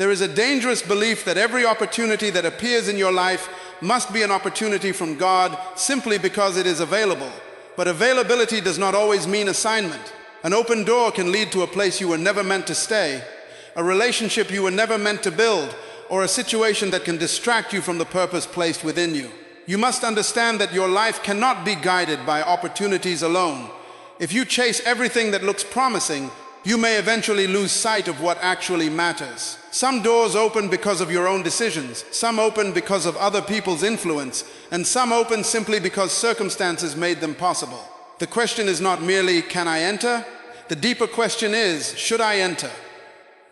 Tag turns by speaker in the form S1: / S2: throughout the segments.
S1: There is a dangerous belief that every opportunity that appears in your life must be an opportunity from God simply because it is available. But availability does not always mean assignment. An open door can lead to a place you were never meant to stay, a relationship you were never meant to build, or a situation that can distract you from the purpose placed within you. You must understand that your life cannot be guided by opportunities alone. If you chase everything that looks promising, you may eventually lose sight of what actually matters. Some doors open because of your own decisions, some open because of other people's influence, and some open simply because circumstances made them possible. The question is not merely, can I enter? The deeper question is, should I enter?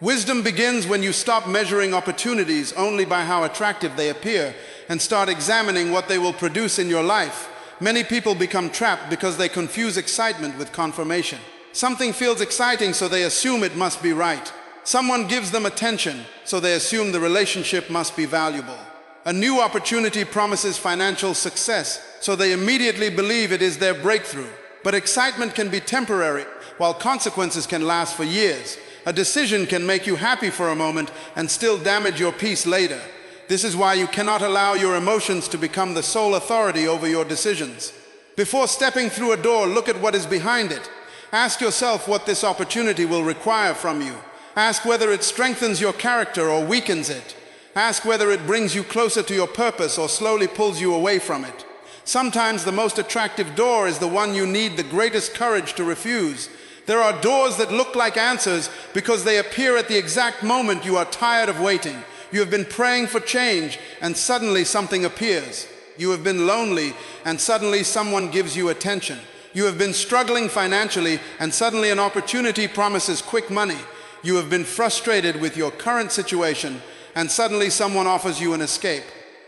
S1: Wisdom begins when you stop measuring opportunities only by how attractive they appear and start examining what they will produce in your life. Many people become trapped because they confuse excitement with confirmation. Something feels exciting, so they assume it must be right. Someone gives them attention, so they assume the relationship must be valuable. A new opportunity promises financial success, so they immediately believe it is their breakthrough. But excitement can be temporary, while consequences can last for years. A decision can make you happy for a moment and still damage your peace later. This is why you cannot allow your emotions to become the sole authority over your decisions. Before stepping through a door, look at what is behind it. Ask yourself what this opportunity will require from you. Ask whether it strengthens your character or weakens it. Ask whether it brings you closer to your purpose or slowly pulls you away from it. Sometimes the most attractive door is the one you need the greatest courage to refuse. There are doors that look like answers because they appear at the exact moment you are tired of waiting. You have been praying for change and suddenly something appears. You have been lonely and suddenly someone gives you attention. You have been struggling financially and suddenly an opportunity promises quick money. You have been frustrated with your current situation and suddenly someone offers you an escape.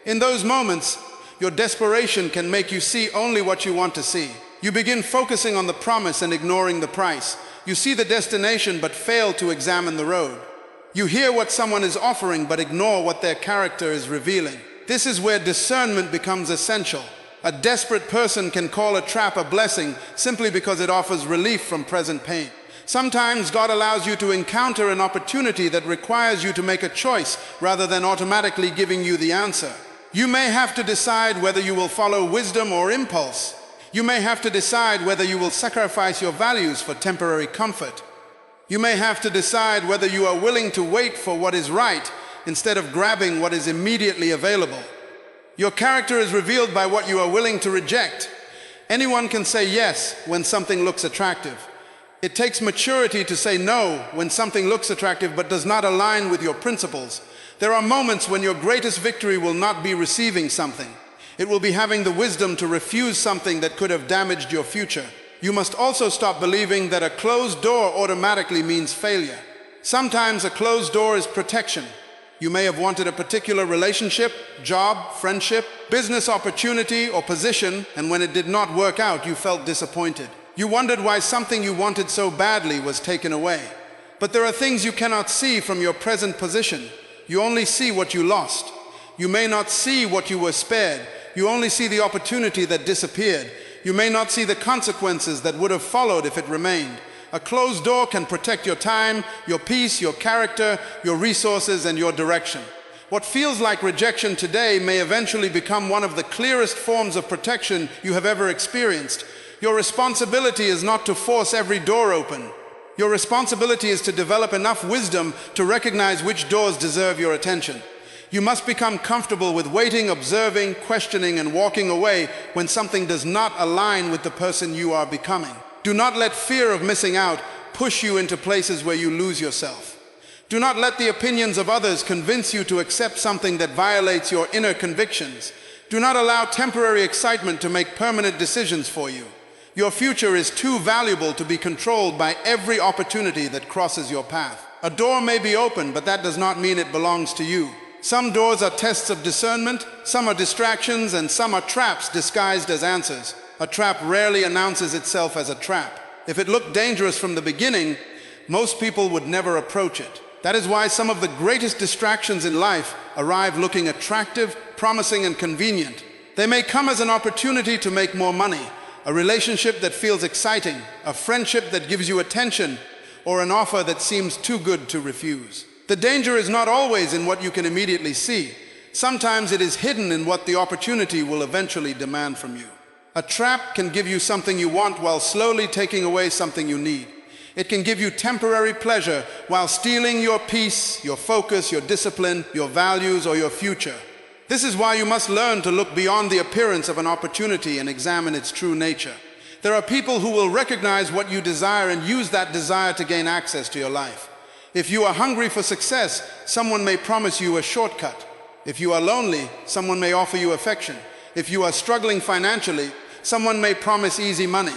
S1: In those moments, your desperation can make you see only what you want to see. You begin focusing on the promise and ignoring the price. You see the destination but fail to examine the road. You hear what someone is offering but ignore what their character is revealing. This is where discernment becomes essential. A desperate person can call a trap a blessing simply because it offers relief from present pain. Sometimes God allows you to encounter an opportunity that requires you to make a choice rather than automatically giving you the answer. You may have to decide whether you will follow wisdom or impulse. You may have to decide whether you will sacrifice your values for temporary comfort. You may have to decide whether you are willing to wait for what is right instead of grabbing what is immediately available. Your character is revealed by what you are willing to reject. Anyone can say yes when something looks attractive. It takes maturity to say no when something looks attractive but does not align with your principles. There are moments when your greatest victory will not be receiving something. It will be having the wisdom to refuse something that could have damaged your future. You must also stop believing that a closed door automatically means failure. Sometimes a closed door is protection. You may have wanted a particular relationship, job, friendship, business opportunity, or position, and when it did not work out, you felt disappointed. You wondered why something you wanted so badly was taken away. But there are things you cannot see from your present position. You only see what you lost. You may not see what you were spared. You only see the opportunity that disappeared. You may not see the consequences that would have followed if it remained. A closed door can protect your time, your peace, your character, your resources, and your direction. What feels like rejection today may eventually become one of the clearest forms of protection you have ever experienced. Your responsibility is not to force every door open. Your responsibility is to develop enough wisdom to recognize which doors deserve your attention. You must become comfortable with waiting, observing, questioning, and walking away when something does not align with the person you are becoming. Do not let fear of missing out push you into places where you lose yourself. Do not let the opinions of others convince you to accept something that violates your inner convictions. Do not allow temporary excitement to make permanent decisions for you. Your future is too valuable to be controlled by every opportunity that crosses your path. A door may be open, but that does not mean it belongs to you. Some doors are tests of discernment, some are distractions, and some are traps disguised as answers. A trap rarely announces itself as a trap. If it looked dangerous from the beginning, most people would never approach it. That is why some of the greatest distractions in life arrive looking attractive, promising, and convenient. They may come as an opportunity to make more money, a relationship that feels exciting, a friendship that gives you attention, or an offer that seems too good to refuse. The danger is not always in what you can immediately see. Sometimes it is hidden in what the opportunity will eventually demand from you. A trap can give you something you want while slowly taking away something you need. It can give you temporary pleasure while stealing your peace, your focus, your discipline, your values, or your future. This is why you must learn to look beyond the appearance of an opportunity and examine its true nature. There are people who will recognize what you desire and use that desire to gain access to your life. If you are hungry for success, someone may promise you a shortcut. If you are lonely, someone may offer you affection. If you are struggling financially, someone may promise easy money.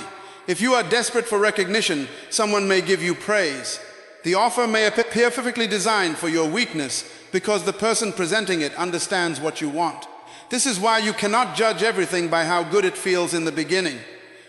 S1: If you are desperate for recognition, someone may give you praise. The offer may appear perfectly designed for your weakness because the person presenting it understands what you want. This is why you cannot judge everything by how good it feels in the beginning.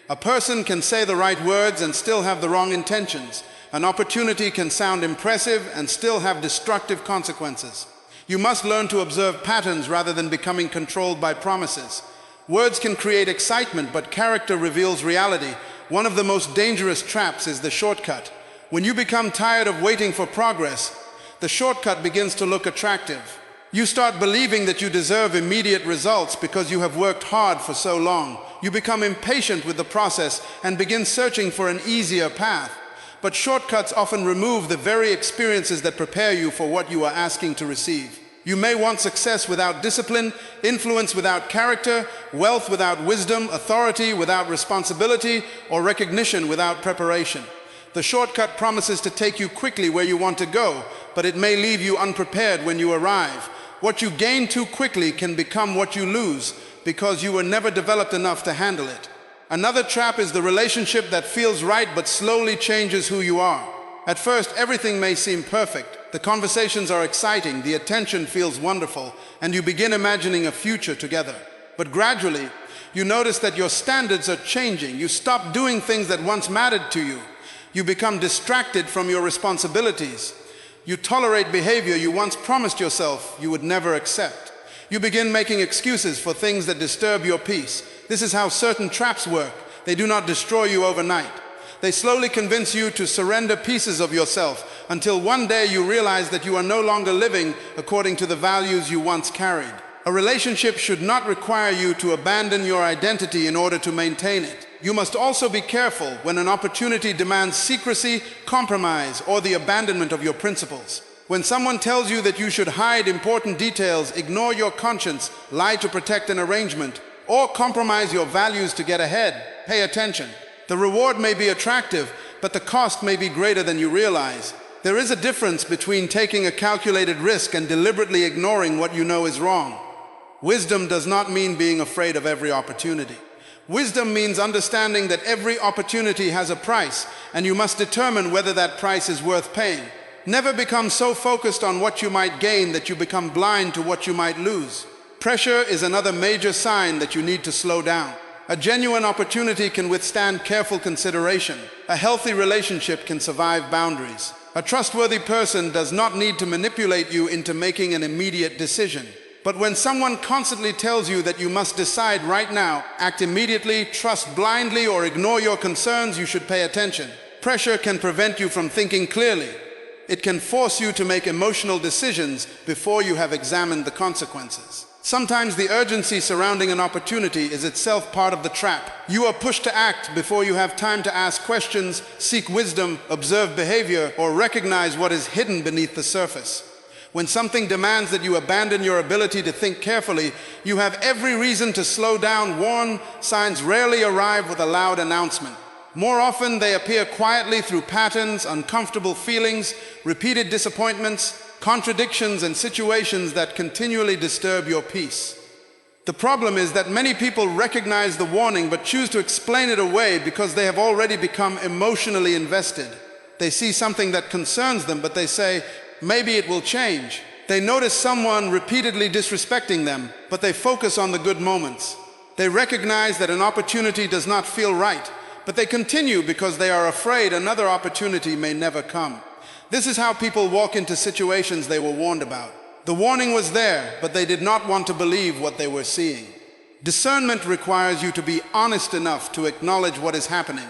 S1: A person can say the right words and still have the wrong intentions. An opportunity can sound impressive and still have destructive consequences. You must learn to observe patterns rather than becoming controlled by promises. Words can create excitement, but character reveals reality. One of the most dangerous traps is the shortcut. When you become tired of waiting for progress, the shortcut begins to look attractive. You start believing that you deserve immediate results because you have worked hard for so long. You become impatient with the process and begin searching for an easier path. But shortcuts often remove the very experiences that prepare you for what you are asking to receive. You may want success without discipline, influence without character, wealth without wisdom, authority without responsibility, or recognition without preparation. The shortcut promises to take you quickly where you want to go, but it may leave you unprepared when you arrive. What you gain too quickly can become what you lose because you were never developed enough to handle it. Another trap is the relationship that feels right but slowly changes who you are. At first, everything may seem perfect. The conversations are exciting, the attention feels wonderful, and you begin imagining a future together. But gradually, you notice that your standards are changing. You stop doing things that once mattered to you. You become distracted from your responsibilities. You tolerate behavior you once promised yourself you would never accept. You begin making excuses for things that disturb your peace. This is how certain traps work. They do not destroy you overnight. They slowly convince you to surrender pieces of yourself until one day you realize that you are no longer living according to the values you once carried. A relationship should not require you to abandon your identity in order to maintain it. You must also be careful when an opportunity demands secrecy, compromise, or the abandonment of your principles. When someone tells you that you should hide important details, ignore your conscience, lie to protect an arrangement, or compromise your values to get ahead, pay attention. The reward may be attractive, but the cost may be greater than you realize. There is a difference between taking a calculated risk and deliberately ignoring what you know is wrong. Wisdom does not mean being afraid of every opportunity. Wisdom means understanding that every opportunity has a price, and you must determine whether that price is worth paying. Never become so focused on what you might gain that you become blind to what you might lose. Pressure is another major sign that you need to slow down. A genuine opportunity can withstand careful consideration. A healthy relationship can survive boundaries. A trustworthy person does not need to manipulate you into making an immediate decision. But when someone constantly tells you that you must decide right now, act immediately, trust blindly, or ignore your concerns, you should pay attention. Pressure can prevent you from thinking clearly. It can force you to make emotional decisions before you have examined the consequences. Sometimes the urgency surrounding an opportunity is itself part of the trap. You are pushed to act before you have time to ask questions, seek wisdom, observe behavior, or recognize what is hidden beneath the surface. When something demands that you abandon your ability to think carefully, you have every reason to slow down. Warn signs rarely arrive with a loud announcement. More often, they appear quietly through patterns, uncomfortable feelings, repeated disappointments, contradictions, and situations that continually disturb your peace. The problem is that many people recognize the warning but choose to explain it away because they have already become emotionally invested. They see something that concerns them, but they say, maybe it will change. They notice someone repeatedly disrespecting them, but they focus on the good moments. They recognize that an opportunity does not feel right, but they continue because they are afraid another opportunity may never come. This is how people walk into situations they were warned about. The warning was there, but they did not want to believe what they were seeing. Discernment requires you to be honest enough to acknowledge what is happening,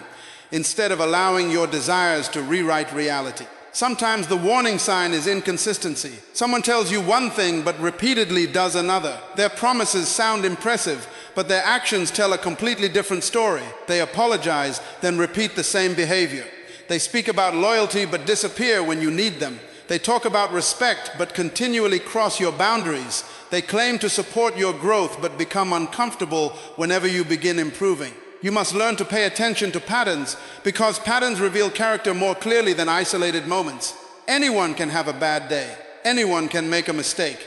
S1: instead of allowing your desires to rewrite reality. Sometimes the warning sign is inconsistency. Someone tells you one thing but repeatedly does another. Their promises sound impressive, but their actions tell a completely different story. They apologize, then repeat the same behavior. They speak about loyalty but disappear when you need them. They talk about respect but continually cross your boundaries. They claim to support your growth but become uncomfortable whenever you begin improving. You must learn to pay attention to patterns, because patterns reveal character more clearly than isolated moments. Anyone can have a bad day. Anyone can make a mistake.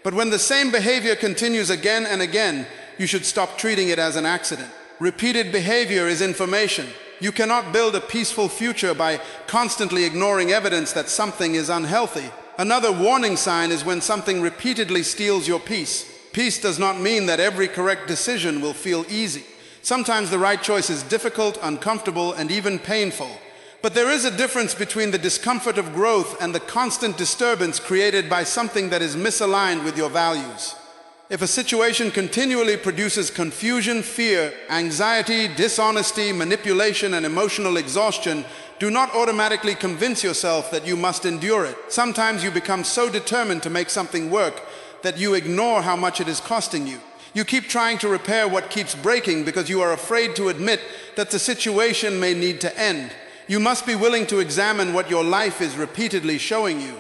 S1: But when the same behavior continues again and again, you should stop treating it as an accident. Repeated behavior is information. You cannot build a peaceful future by constantly ignoring evidence that something is unhealthy. Another warning sign is when something repeatedly steals your peace. Peace does not mean that every correct decision will feel easy. Sometimes the right choice is difficult, uncomfortable, and even painful. But there is a difference between the discomfort of growth and the constant disturbance created by something that is misaligned with your values. If a situation continually produces confusion, fear, anxiety, dishonesty, manipulation, and emotional exhaustion, do not automatically convince yourself that you must endure it. Sometimes you become so determined to make something work that you ignore how much it is costing you. You keep trying to repair what keeps breaking because you are afraid to admit that the situation may need to end. You must be willing to examine what your life is repeatedly showing you.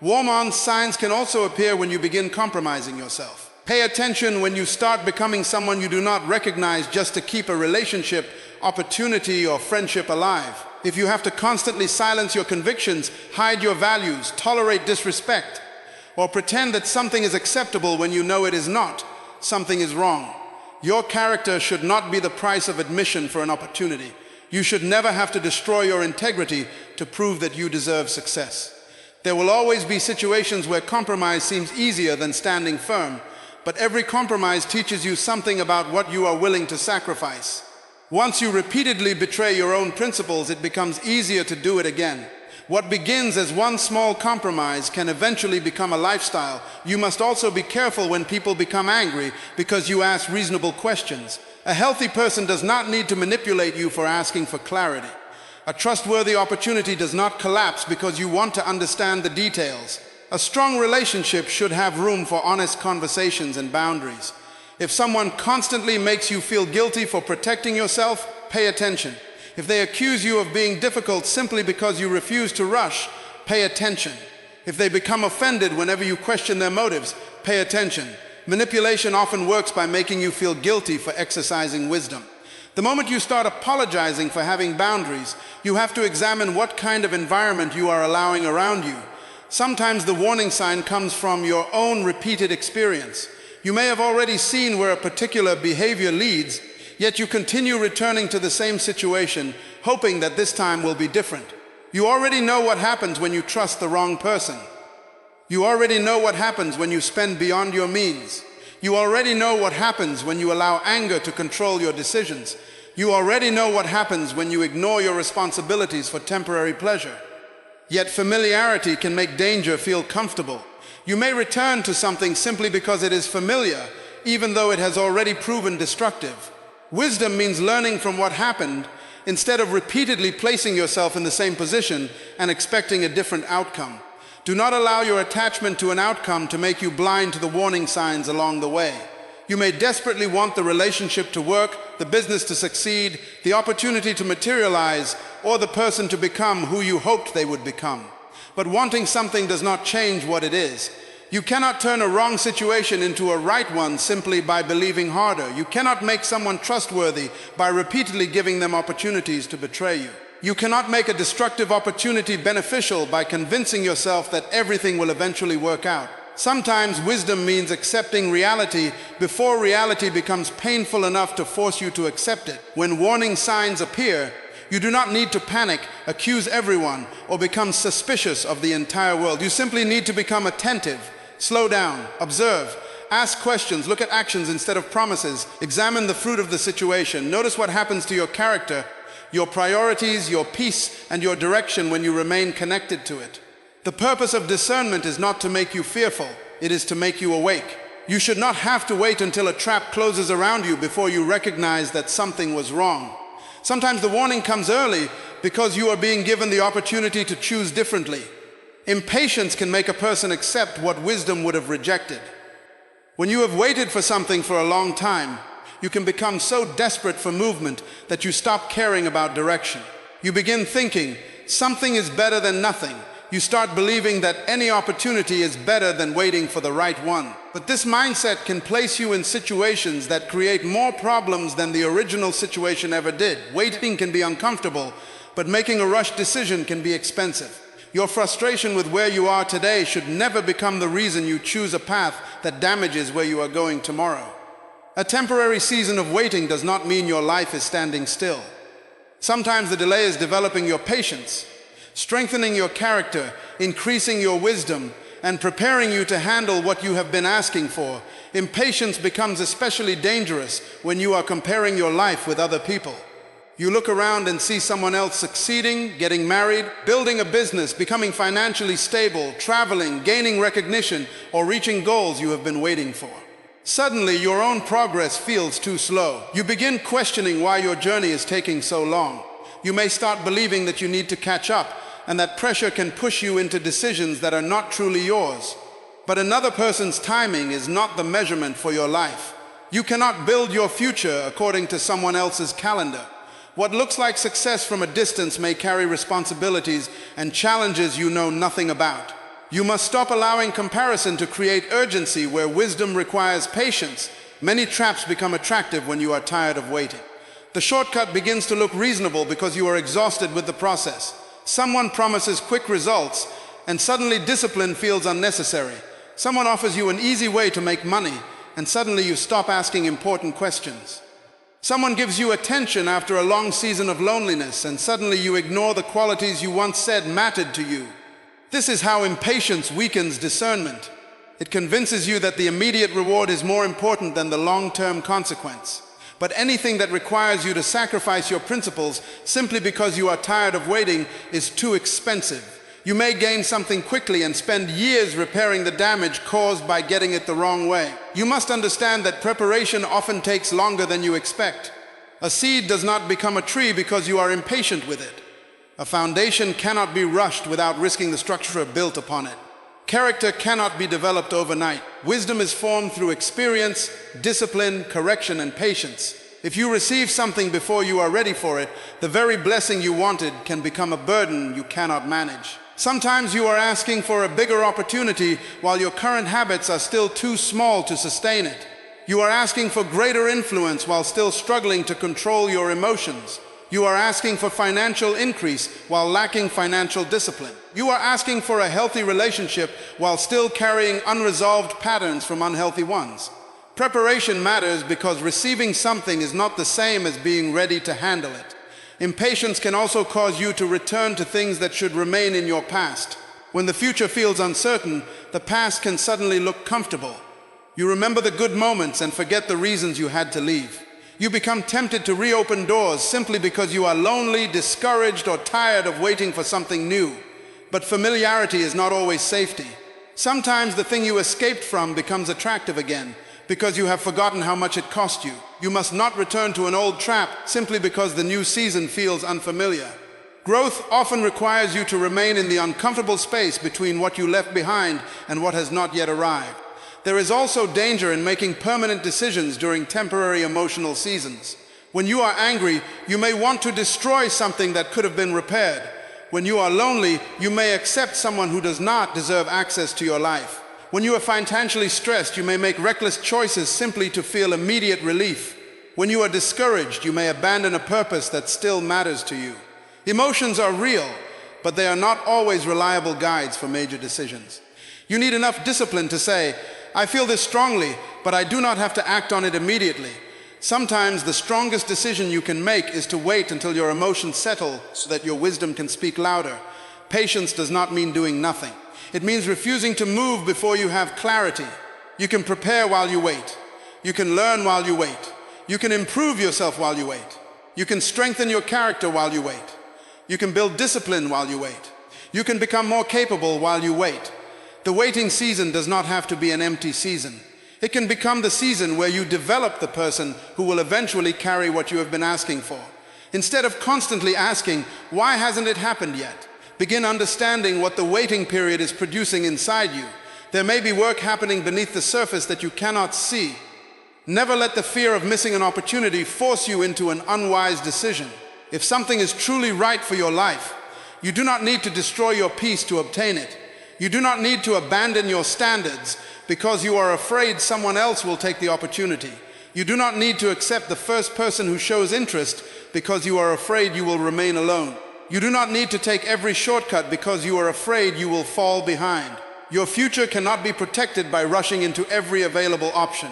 S1: Warning signs can also appear when you begin compromising yourself. Pay attention when you start becoming someone you do not recognize just to keep a relationship, opportunity, or friendship alive. If you have to constantly silence your convictions, hide your values, tolerate disrespect, or pretend that something is acceptable when you know it is not, something is wrong. Your character should not be the price of admission for an opportunity. You should never have to destroy your integrity to prove that you deserve success. There will always be situations where compromise seems easier than standing firm, but every compromise teaches you something about what you are willing to sacrifice. Once you repeatedly betray your own principles, it becomes easier to do it again. What begins as one small compromise can eventually become a lifestyle. You must also be careful when people become angry because you ask reasonable questions. A healthy person does not need to manipulate you for asking for clarity. A trustworthy opportunity does not collapse because you want to understand the details. A strong relationship should have room for honest conversations and boundaries. If someone constantly makes you feel guilty for protecting yourself, pay attention. If they accuse you of being difficult simply because you refuse to rush, pay attention. If they become offended whenever you question their motives, pay attention. Manipulation often works by making you feel guilty for exercising wisdom. The moment you start apologizing for having boundaries, you have to examine what kind of environment you are allowing around you. Sometimes the warning sign comes from your own repeated experience. You may have already seen where a particular behavior leads, yet you continue returning to the same situation, hoping that this time will be different. You already know what happens when you trust the wrong person. You already know what happens when you spend beyond your means. You already know what happens when you allow anger to control your decisions. You already know what happens when you ignore your responsibilities for temporary pleasure. Yet familiarity can make danger feel comfortable. You may return to something simply because it is familiar, even though it has already proven destructive. Wisdom means learning from what happened instead of repeatedly placing yourself in the same position and expecting a different outcome. Do not allow your attachment to an outcome to make you blind to the warning signs along the way. You may desperately want the relationship to work, the business to succeed, the opportunity to materialize, or the person to become who you hoped they would become. But wanting something does not change what it is. You cannot turn a wrong situation into a right one simply by believing harder. You cannot make someone trustworthy by repeatedly giving them opportunities to betray you. You cannot make a destructive opportunity beneficial by convincing yourself that everything will eventually work out. Sometimes wisdom means accepting reality before reality becomes painful enough to force you to accept it. When warning signs appear, you do not need to panic, accuse everyone, or become suspicious of the entire world. You simply need to become attentive. Slow down, observe, ask questions, look at actions instead of promises, examine the fruit of the situation, notice what happens to your character, your priorities, your peace, and your direction when you remain connected to it. The purpose of discernment is not to make you fearful, it is to make you awake. You should not have to wait until a trap closes around you before you recognize that something was wrong. Sometimes the warning comes early, because you are being given the opportunity to choose differently. Impatience can make a person accept what wisdom would have rejected. When you have waited for something for a long time, you can become so desperate for movement that you stop caring about direction. You begin thinking, something is better than nothing. You start believing that any opportunity is better than waiting for the right one. But this mindset can place you in situations that create more problems than the original situation ever did. Waiting can be uncomfortable, but making a rushed decision can be expensive. Your frustration with where you are today should never become the reason you choose a path that damages where you are going tomorrow. A temporary season of waiting does not mean your life is standing still. Sometimes the delay is developing your patience, strengthening your character, increasing your wisdom, and preparing you to handle what you have been asking for. Impatience becomes especially dangerous when you are comparing your life with other people. You look around and see someone else succeeding, getting married, building a business, becoming financially stable, traveling, gaining recognition, or reaching goals you have been waiting for. Suddenly, your own progress feels too slow. You begin questioning why your journey is taking so long. You may start believing that you need to catch up, and that pressure can push you into decisions that are not truly yours. But another person's timing is not the measurement for your life. You cannot build your future according to someone else's calendar. What looks like success from a distance may carry responsibilities and challenges you know nothing about. You must stop allowing comparison to create urgency where wisdom requires patience. Many traps become attractive when you are tired of waiting. The shortcut begins to look reasonable because you are exhausted with the process. Someone promises quick results, and suddenly discipline feels unnecessary. Someone offers you an easy way to make money, and suddenly you stop asking important questions. Someone gives you attention after a long season of loneliness, and suddenly you ignore the qualities you once said mattered to you. This is how impatience weakens discernment. It convinces you that the immediate reward is more important than the long-term consequence. But anything that requires you to sacrifice your principles simply because you are tired of waiting is too expensive. You may gain something quickly and spend years repairing the damage caused by getting it the wrong way. You must understand that preparation often takes longer than you expect. A seed does not become a tree because you are impatient with it. A foundation cannot be rushed without risking the structure built upon it. Character cannot be developed overnight. Wisdom is formed through experience, discipline, correction, and patience. If you receive something before you are ready for it, the very blessing you wanted can become a burden you cannot manage. Sometimes you are asking for a bigger opportunity while your current habits are still too small to sustain it. You are asking for greater influence while still struggling to control your emotions. You are asking for financial increase while lacking financial discipline. You are asking for a healthy relationship while still carrying unresolved patterns from unhealthy ones. Preparation matters because receiving something is not the same as being ready to handle it. Impatience can also cause you to return to things that should remain in your past. When the future feels uncertain, the past can suddenly look comfortable. You remember the good moments and forget the reasons you had to leave. You become tempted to reopen doors simply because you are lonely, discouraged, or tired of waiting for something new. But familiarity is not always safety. Sometimes the thing you escaped from becomes attractive again because you have forgotten how much it cost you. You must not return to an old trap simply because the new season feels unfamiliar. Growth often requires you to remain in the uncomfortable space between what you left behind and what has not yet arrived. There is also danger in making permanent decisions during temporary emotional seasons. When you are angry, you may want to destroy something that could have been repaired. When you are lonely, you may accept someone who does not deserve access to your life. When you are financially stressed, you may make reckless choices simply to feel immediate relief. When you are discouraged, you may abandon a purpose that still matters to you. Emotions are real, but they are not always reliable guides for major decisions. You need enough discipline to say, I feel this strongly, but I do not have to act on it immediately. Sometimes the strongest decision you can make is to wait until your emotions settle so that your wisdom can speak louder. Patience does not mean doing nothing. It means refusing to move before you have clarity. You can prepare while you wait. You can learn while you wait. You can improve yourself while you wait. You can strengthen your character while you wait. You can build discipline while you wait. You can become more capable while you wait. The waiting season does not have to be an empty season. It can become the season where you develop the person who will eventually carry what you have been asking for. Instead of constantly asking, why hasn't it happened yet? Begin understanding what the waiting period is producing inside you. There may be work happening beneath the surface that you cannot see. Never let the fear of missing an opportunity force you into an unwise decision. If something is truly right for your life, you do not need to destroy your peace to obtain it. You do not need to abandon your standards because you are afraid someone else will take the opportunity. You do not need to accept the first person who shows interest because you are afraid you will remain alone. You do not need to take every shortcut because you are afraid you will fall behind. Your future cannot be protected by rushing into every available option.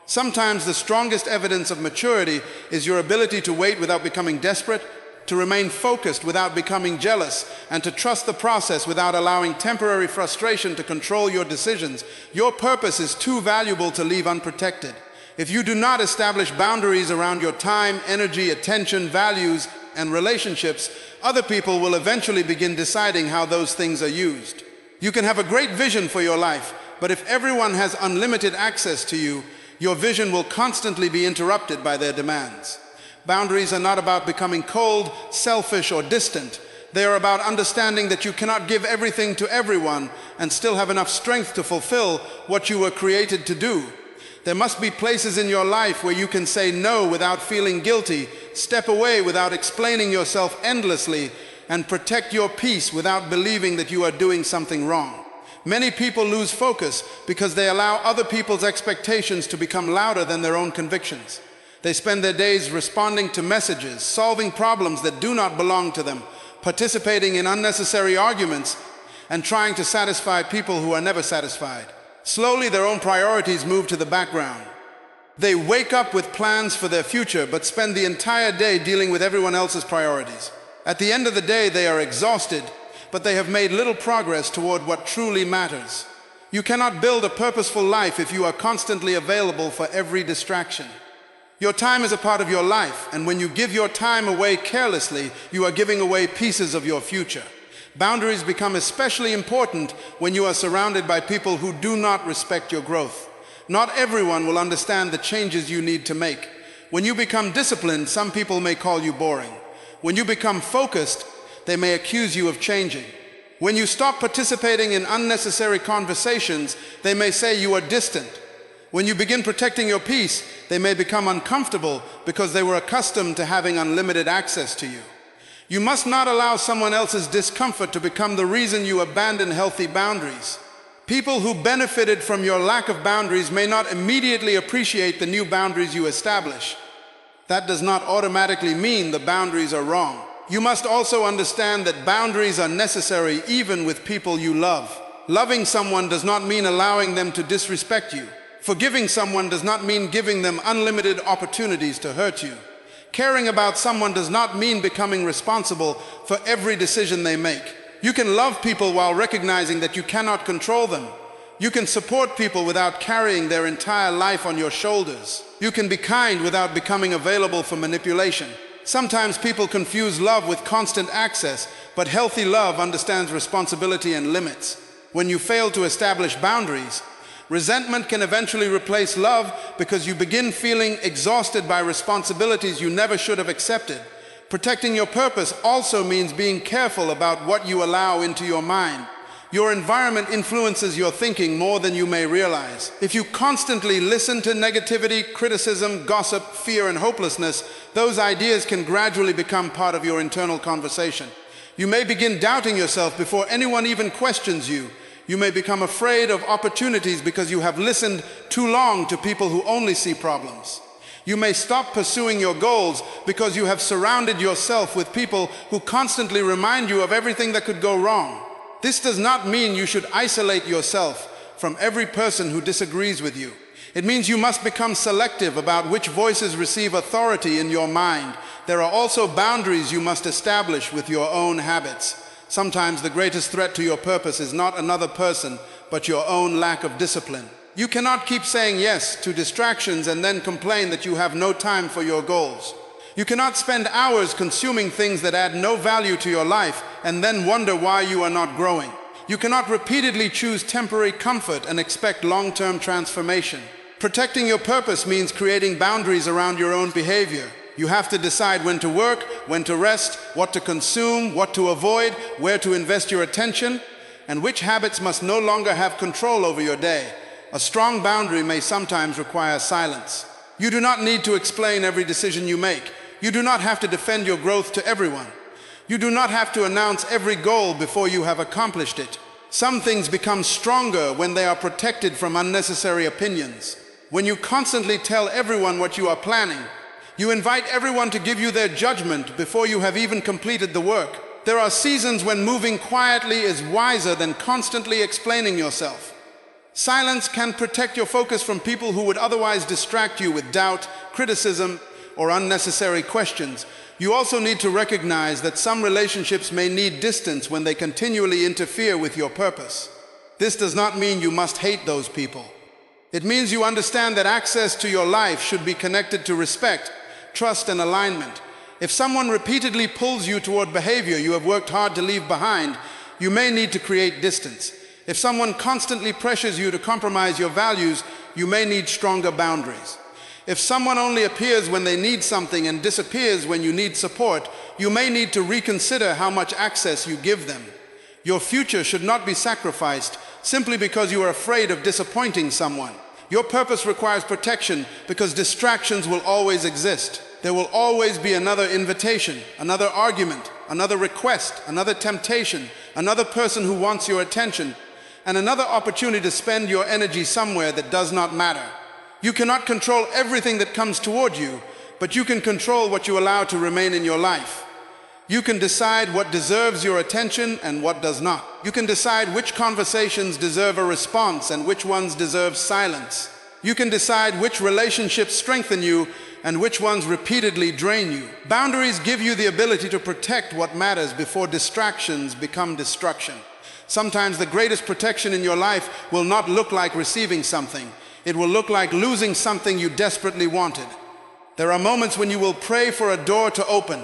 S1: Sometimes the strongest evidence of maturity is your ability to wait without becoming desperate, to remain focused without becoming jealous, and to trust the process without allowing temporary frustration to control your decisions. Your purpose is too valuable to leave unprotected. If you do not establish boundaries around your time, energy, attention, values, and relationships, other people will eventually begin deciding how those things are used. You can have a great vision for your life, but if everyone has unlimited access to you, your vision will constantly be interrupted by their demands. Boundaries are not about becoming cold, selfish, or distant. They are about understanding that you cannot give everything to everyone and still have enough strength to fulfill what you were created to do. There must be places in your life where you can say no without feeling guilty, step away without explaining yourself endlessly, and protect your peace without believing that you are doing something wrong. Many people lose focus because they allow other people's expectations to become louder than their own convictions. They spend their days responding to messages, solving problems that do not belong to them, participating in unnecessary arguments, and trying to satisfy people who are never satisfied. Slowly, their own priorities move to the background. They wake up with plans for their future, but spend the entire day dealing with everyone else's priorities. At the end of the day, they are exhausted, but they have made little progress toward what truly matters. You cannot build a purposeful life if you are constantly available for every distraction. Your time is a part of your life, and when you give your time away carelessly, you are giving away pieces of your future. Boundaries become especially important when you are surrounded by people who do not respect your growth. Not everyone will understand the changes you need to make. When you become disciplined, some people may call you boring. When you become focused, they may accuse you of changing. When you stop participating in unnecessary conversations, they may say you are distant. When you begin protecting your peace, they may become uncomfortable because they were accustomed to having unlimited access to you. You must not allow someone else's discomfort to become the reason you abandon healthy boundaries. People who benefited from your lack of boundaries may not immediately appreciate the new boundaries you establish. That does not automatically mean the boundaries are wrong. You must also understand that boundaries are necessary even with people you love. Loving someone does not mean allowing them to disrespect you. Forgiving someone does not mean giving them unlimited opportunities to hurt you. Caring about someone does not mean becoming responsible for every decision they make. You can love people while recognizing that you cannot control them. You can support people without carrying their entire life on your shoulders. You can be kind without becoming available for manipulation. Sometimes people confuse love with constant access, but healthy love understands responsibility and limits. When you fail to establish boundaries, resentment can eventually replace love because you begin feeling exhausted by responsibilities you never should have accepted. Protecting your purpose also means being careful about what you allow into your mind. Your environment influences your thinking more than you may realize. If you constantly listen to negativity, criticism, gossip, fear, and hopelessness, those ideas can gradually become part of your internal conversation. You may begin doubting yourself before anyone even questions you. You may become afraid of opportunities because you have listened too long to people who only see problems. You may stop pursuing your goals because you have surrounded yourself with people who constantly remind you of everything that could go wrong. This does not mean you should isolate yourself from every person who disagrees with you. It means you must become selective about which voices receive authority in your mind. There are also boundaries you must establish with your own habits. Sometimes the greatest threat to your purpose is not another person, but your own lack of discipline. You cannot keep saying yes to distractions and then complain that you have no time for your goals. You cannot spend hours consuming things that add no value to your life and then wonder why you are not growing. You cannot repeatedly choose temporary comfort and expect long-term transformation. Protecting your purpose means creating boundaries around your own behavior. You have to decide when to work, when to rest, what to consume, what to avoid, where to invest your attention, and which habits must no longer have control over your day. A strong boundary may sometimes require silence. You do not need to explain every decision you make. You do not have to defend your growth to everyone. You do not have to announce every goal before you have accomplished it. Some things become stronger when they are protected from unnecessary opinions. When you constantly tell everyone what you are planning, you invite everyone to give you their judgment before you have even completed the work. There are seasons when moving quietly is wiser than constantly explaining yourself. Silence can protect your focus from people who would otherwise distract you with doubt, criticism, or unnecessary questions. You also need to recognize that some relationships may need distance when they continually interfere with your purpose. This does not mean you must hate those people. It means you understand that access to your life should be connected to respect, trust, and alignment. If someone repeatedly pulls you toward behavior you have worked hard to leave behind, you may need to create distance. If someone constantly pressures you to compromise your values, you may need stronger boundaries. If someone only appears when they need something and disappears when you need support, you may need to reconsider how much access you give them. Your future should not be sacrificed simply because you are afraid of disappointing someone. Your purpose requires protection because distractions will always exist. There will always be another invitation, another argument, another request, another temptation, another person who wants your attention, and another opportunity to spend your energy somewhere that does not matter. You cannot control everything that comes toward you, but you can control what you allow to remain in your life. You can decide what deserves your attention and what does not. You can decide which conversations deserve a response and which ones deserve silence. You can decide which relationships strengthen you and which ones repeatedly drain you. Boundaries give you the ability to protect what matters before distractions become destruction. Sometimes the greatest protection in your life will not look like receiving something. It will look like losing something you desperately wanted. There are moments when you will pray for a door to open,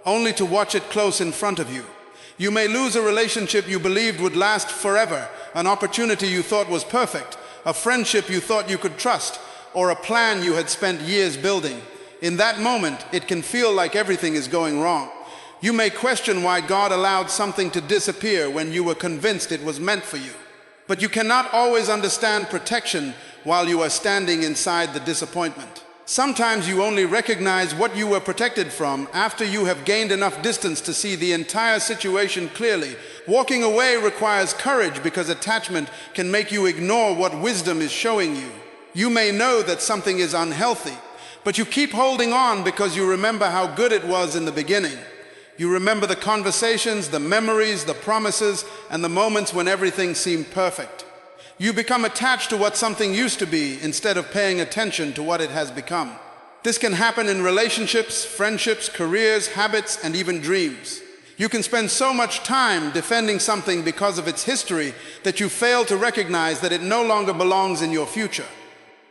S1: only to watch it close in front of you. You may lose a relationship you believed would last forever, an opportunity you thought was perfect, a friendship you thought you could trust, or a plan you had spent years building. In that moment, it can feel like everything is going wrong. You may question why God allowed something to disappear when you were convinced it was meant for you. But you cannot always understand protection while you are standing inside the disappointment. Sometimes you only recognize what you were protected from after you have gained enough distance to see the entire situation clearly. Walking away requires courage because attachment can make you ignore what wisdom is showing you. You may know that something is unhealthy, but you keep holding on because you remember how good it was in the beginning. You remember the conversations, the memories, the promises, and the moments when everything seemed perfect. You become attached to what something used to be instead of paying attention to what it has become. This can happen in relationships, friendships, careers, habits, and even dreams. You can spend so much time defending something because of its history that you fail to recognize that it no longer belongs in your future.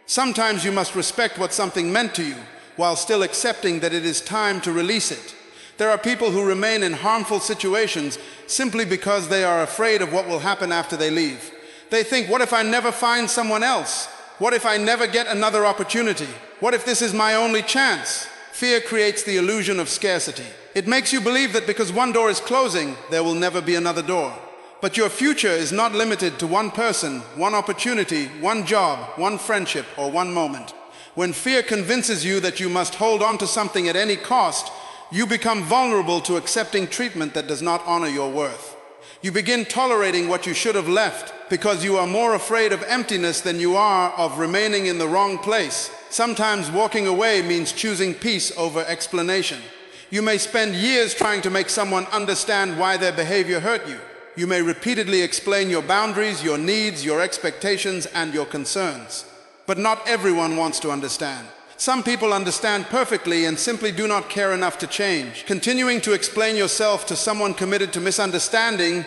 S1: Sometimes you must respect what something meant to you while still accepting that it is time to release it. There are people who remain in harmful situations simply because they are afraid of what will happen after they leave. They think, what if I never find someone else? What if I never get another opportunity? What if this is my only chance? Fear creates the illusion of scarcity. It makes you believe that because one door is closing, there will never be another door. But your future is not limited to one person, one opportunity, one job, one friendship, or one moment. When fear convinces you that you must hold on to something at any cost, you become vulnerable to accepting treatment that does not honor your worth. You begin tolerating what you should have left because you are more afraid of emptiness than you are of remaining in the wrong place. Sometimes walking away means choosing peace over explanation. You may spend years trying to make someone understand why their behavior hurt you. You may repeatedly explain your boundaries, your needs, your expectations, and your concerns. But not everyone wants to understand. Some people understand perfectly and simply do not care enough to change. Continuing to explain yourself to someone committed to misunderstanding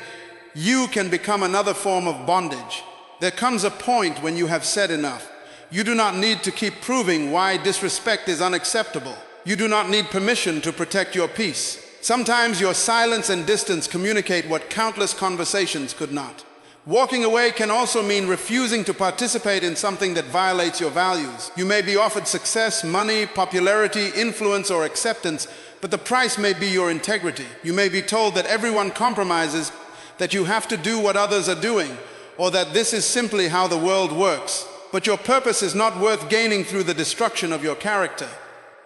S1: you can become another form of bondage. There comes a point when you have said enough. You do not need to keep proving why disrespect is unacceptable. You do not need permission to protect your peace. Sometimes your silence and distance communicate what countless conversations could not. Walking away can also mean refusing to participate in something that violates your values. You may be offered success, money, popularity, influence, or acceptance, but the price may be your integrity. You may be told that everyone compromises, that you have to do what others are doing, or that this is simply how the world works. But your purpose is not worth gaining through the destruction of your character.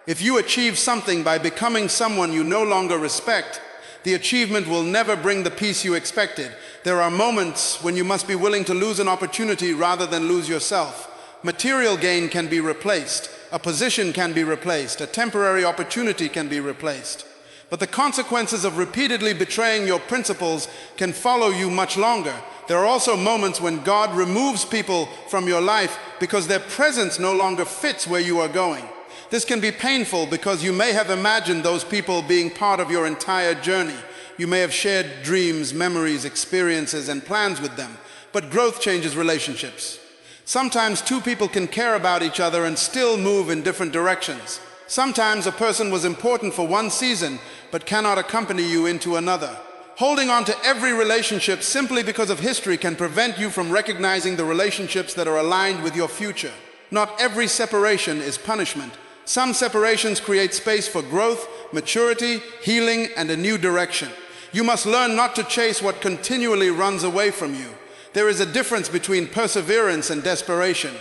S1: If you achieve something by becoming someone you no longer respect, the achievement will never bring the peace you expected. There are moments when you must be willing to lose an opportunity rather than lose yourself. Material gain can be replaced, a position can be replaced, a temporary opportunity can be replaced. But the consequences of repeatedly betraying your principles can follow you much longer. There are also moments when God removes people from your life because their presence no longer fits where you are going. This can be painful because you may have imagined those people being part of your entire journey. You may have shared dreams, memories, experiences, and plans with them. But growth changes relationships. Sometimes two people can care about each other and still move in different directions. Sometimes a person was important for one season, but cannot accompany you into another. Holding on to every relationship simply because of history can prevent you from recognizing the relationships that are aligned with your future. Not every separation is punishment. Some separations create space for growth, maturity, healing, and a new direction. You must learn not to chase what continually runs away from you. There is a difference between perseverance and desperation.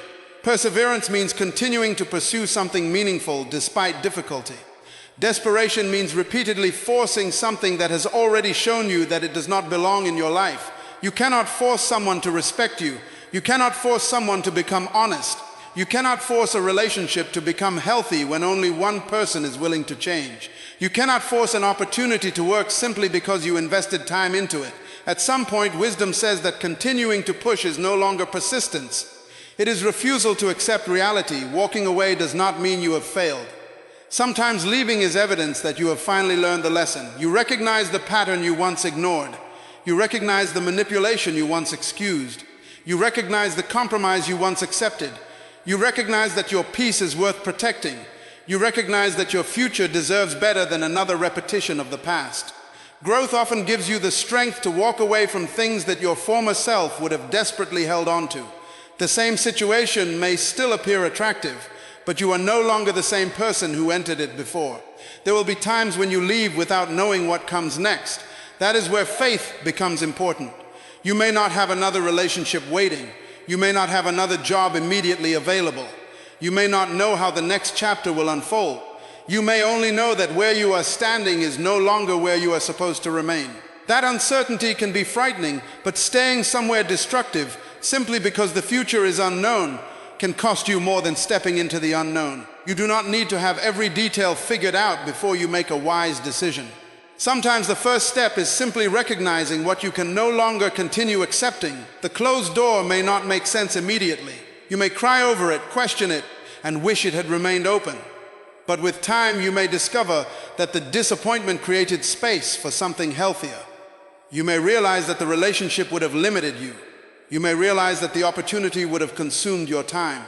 S1: Perseverance means continuing to pursue something meaningful despite difficulty. Desperation means repeatedly forcing something that has already shown you that it does not belong in your life. You cannot force someone to respect you. You cannot force someone to become honest. You cannot force a relationship to become healthy when only one person is willing to change. You cannot force an opportunity to work simply because you invested time into it. At some point, wisdom says that continuing to push is no longer persistence. It is refusal to accept reality. Walking away does not mean you have failed. Sometimes leaving is evidence that you have finally learned the lesson. You recognize the pattern you once ignored. You recognize the manipulation you once excused. You recognize the compromise you once accepted. You recognize that your peace is worth protecting. You recognize that your future deserves better than another repetition of the past. Growth often gives you the strength to walk away from things that your former self would have desperately held on to. The same situation may still appear attractive, but you are no longer the same person who entered it before. There will be times when you leave without knowing what comes next. That is where faith becomes important. You may not have another relationship waiting. You may not have another job immediately available. You may not know how the next chapter will unfold. You may only know that where you are standing is no longer where you are supposed to remain. That uncertainty can be frightening, but staying somewhere destructive simply because the future is unknown can cost you more than stepping into the unknown. You do not need to have every detail figured out before you make a wise decision. Sometimes the first step is simply recognizing what you can no longer continue accepting. The closed door may not make sense immediately. You may cry over it, question it, and wish it had remained open. But with time, you may discover that the disappointment created space for something healthier. You may realize that the relationship would have limited you. You may realize that the opportunity would have consumed your time.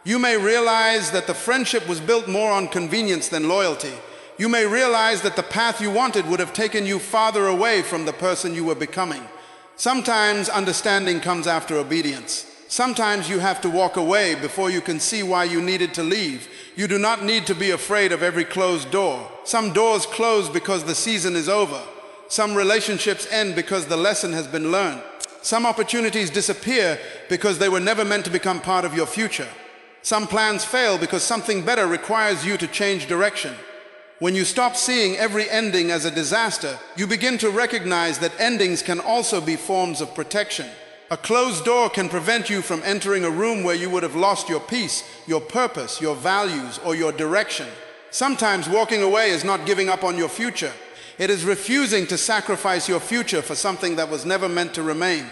S1: You may realize that the friendship was built more on convenience than loyalty. You may realize that the path you wanted would have taken you farther away from the person you were becoming. Sometimes understanding comes after obedience. Sometimes you have to walk away before you can see why you needed to leave. You do not need to be afraid of every closed door. Some doors close because the season is over. Some relationships end because the lesson has been learned. Some opportunities disappear because they were never meant to become part of your future. Some plans fail because something better requires you to change direction. When you stop seeing every ending as a disaster, you begin to recognize that endings can also be forms of protection. A closed door can prevent you from entering a room where you would have lost your peace, your purpose, your values, or your direction. Sometimes walking away is not giving up on your future. It is refusing to sacrifice your future for something that was never meant to remain.